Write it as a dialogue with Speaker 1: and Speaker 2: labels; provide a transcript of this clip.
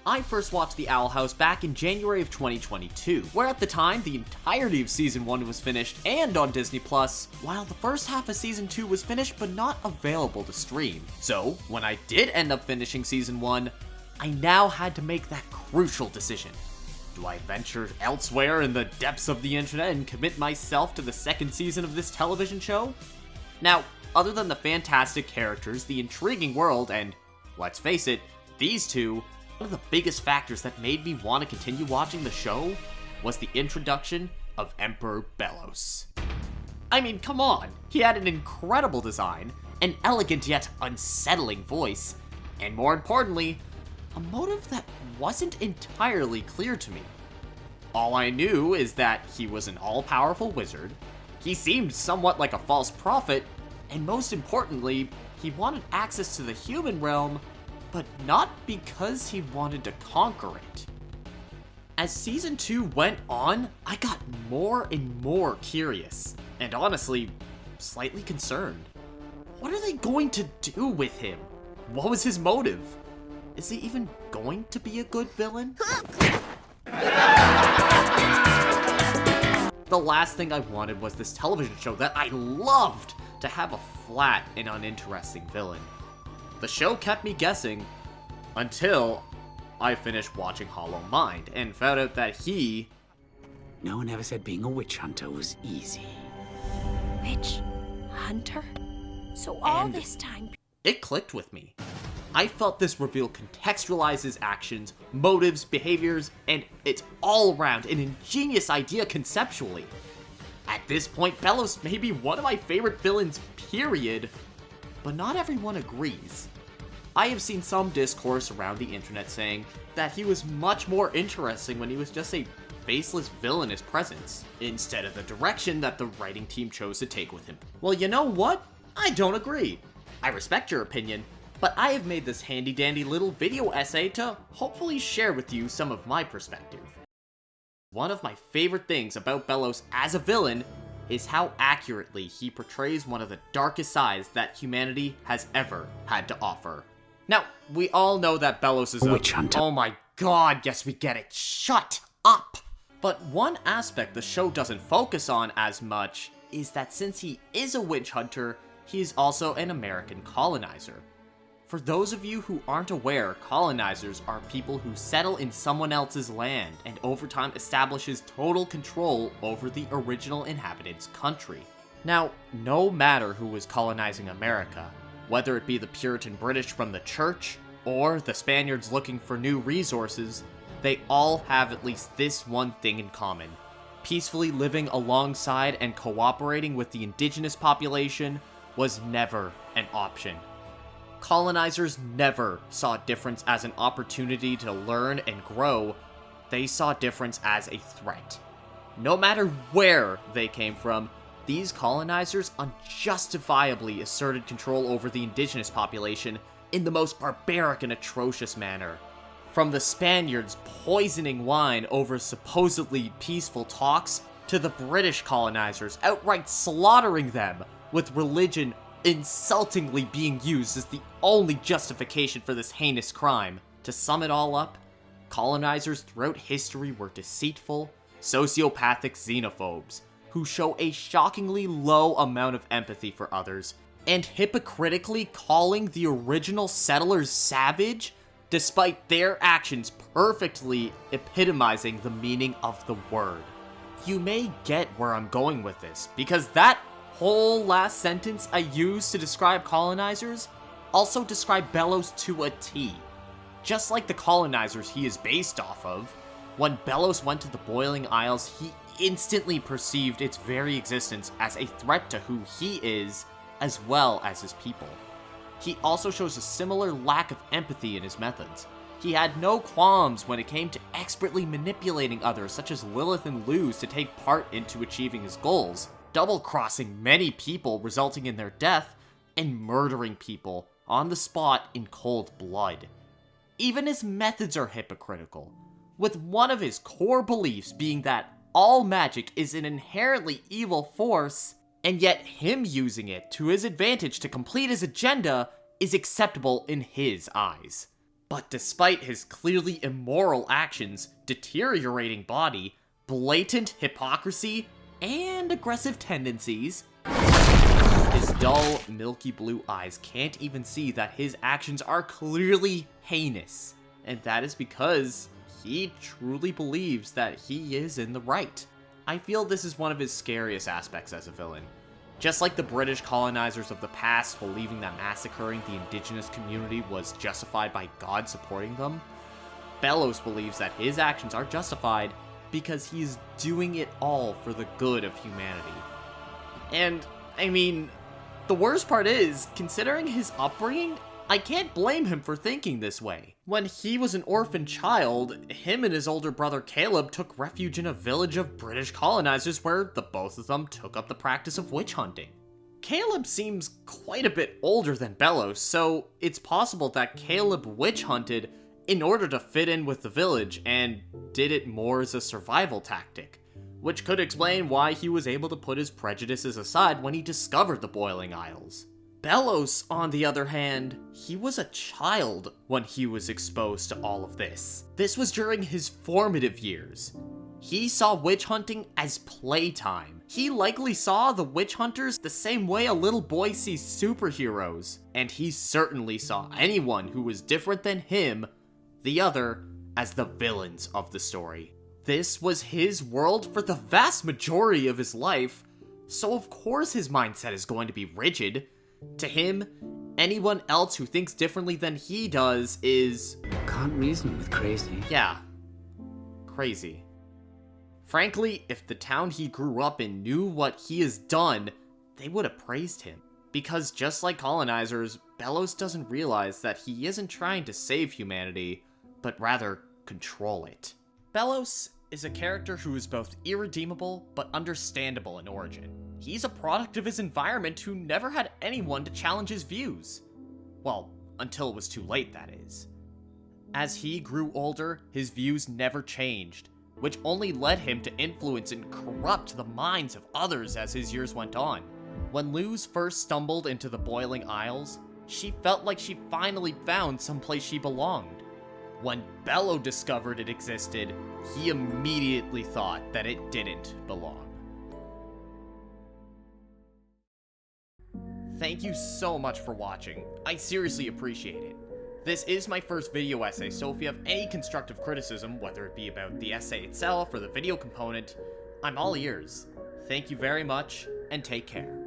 Speaker 1: I first watched The Owl House back in January of 2022, where at the time, the entirety of Season 1 was finished and on Disney+, while the first half of Season 2 was finished but not available to stream. So, when I did end up finishing Season 1, I now had to make that crucial decision. Do I venture elsewhere in the depths of the internet and commit myself to the second season of this television show? Now, other than the fantastic characters, the intriguing world, and, let's face it, these two, one of the biggest factors that made me want to continue watching the show was the introduction of Emperor Belos. I mean, come on, he had an incredible design, an elegant yet unsettling voice, and more importantly, a motive that wasn't entirely clear to me. All I knew is that he was an all-powerful wizard, he seemed somewhat like a false prophet, and most importantly, he wanted access to the human realm, but not because he wanted to conquer it. As Season 2 went on, I got more and more curious, and honestly, slightly concerned. What are they going to do with him? What was his motive? Is he even going to be a good villain? The last thing I wanted was this television show that I loved to have a flat and uninteresting villain. The show kept me guessing until I finished watching Hollow Mind and found out that he...
Speaker 2: No one ever said being a witch hunter was easy.
Speaker 3: Witch hunter? So all this time...
Speaker 1: It clicked with me. I felt this reveal contextualized his actions, motives, behaviors, and it's all around an ingenious idea conceptually. At this point, Belos may be one of my favorite villains, period, but not everyone agrees. I have seen some discourse around the internet saying that he was much more interesting when he was just a faceless villainous presence, instead of the direction that the writing team chose to take with him. Well, you know what? I don't agree. I respect your opinion, but I have made this handy-dandy little video essay to hopefully share with you some of my perspective. One of my favorite things about Belos as a villain is how accurately he portrays one of the darkest sides that humanity has ever had to offer. Now, we all know that Belos is a
Speaker 2: witch hunter.
Speaker 1: Oh my god, yes we get it. Shut up! But one aspect the show doesn't focus on as much is that since he is a witch hunter, he is also an American colonizer. For those of you who aren't aware, colonizers are people who settle in someone else's land and over time establishes total control over the original inhabitants' country. Now, no matter who was colonizing America, whether it be the Puritan British from the church or the Spaniards looking for new resources, they all have at least this one thing in common. Peacefully living alongside and cooperating with the indigenous population was never an option. Colonizers never saw difference as an opportunity to learn and grow, they saw difference as a threat. No matter where they came from, these colonizers unjustifiably asserted control over the indigenous population in the most barbaric and atrocious manner. From the Spaniards poisoning wine over supposedly peaceful talks, to the British colonizers outright slaughtering them, with religion insultingly being used as the only justification for this heinous crime. To sum it all up, colonizers throughout history were deceitful, sociopathic xenophobes who show a shockingly low amount of empathy for others, and hypocritically calling the original settlers savage, despite their actions perfectly epitomizing the meaning of the word. You may get where I'm going with this, because that whole last sentence I used to describe colonizers also describe Belos to a T. Just like the colonizers he is based off of, when Belos went to the Boiling Isles, he instantly perceived its very existence as a threat to who he is, as well as his people. He also shows a similar lack of empathy in his methods. He had no qualms when it came to expertly manipulating others such as Lilith and Luz to take part into achieving his goals, double-crossing many people resulting in their death, and murdering people on the spot in cold blood. Even his methods are hypocritical, with one of his core beliefs being that all magic is an inherently evil force, and yet him using it to his advantage to complete his agenda is acceptable in his eyes. But despite his clearly immoral actions, deteriorating body, blatant hypocrisy, and aggressive tendencies, his dull, milky blue eyes can't even see that his actions are clearly heinous. And that is because he truly believes that he is in the right. I feel this is one of his scariest aspects as a villain. Just like the British colonizers of the past believing that massacring the indigenous community was justified by God supporting them, Belos believes that his actions are justified because he's doing it all for the good of humanity. And, I mean, the worst part is, considering his upbringing, I can't blame him for thinking this way. When he was an orphan child, him and his older brother Caleb took refuge in a village of British colonizers where the both of them took up the practice of witch hunting. Caleb seems quite a bit older than Belos, so it's possible that Caleb witch hunted in order to fit in with the village and did it more as a survival tactic, which could explain why he was able to put his prejudices aside when he discovered the Boiling Isles. Belos, on the other hand, he was a child when he was exposed to all of this. This was during his formative years. He saw witch hunting as playtime. He likely saw the witch hunters the same way a little boy sees superheroes, and he certainly saw anyone who was different than him, the other, as the villains of the story. This was his world for the vast majority of his life, so of course his mindset is going to be rigid. To him, anyone else who thinks differently than he does is...
Speaker 2: Can't reason with crazy.
Speaker 1: Yeah. Crazy. Frankly, if the town he grew up in knew what he has done, they would have praised him. Because just like colonizers, Belos doesn't realize that he isn't trying to save humanity, but rather control it. Belos is a character who is both irredeemable but understandable in origin. He's a product of his environment who never had anyone to challenge his views. Well, until it was too late, that is. As he grew older, his views never changed, which only led him to influence and corrupt the minds of others as his years went on. When Luz first stumbled into the Boiling Isles, she felt like she finally found someplace she belonged. When Bello discovered it existed, he immediately thought that it didn't belong. Thank you so much for watching. I seriously appreciate it. This is my first video essay, so if you have any constructive criticism, whether it be about the essay itself or the video component, I'm all ears. Thank you very much, and take care.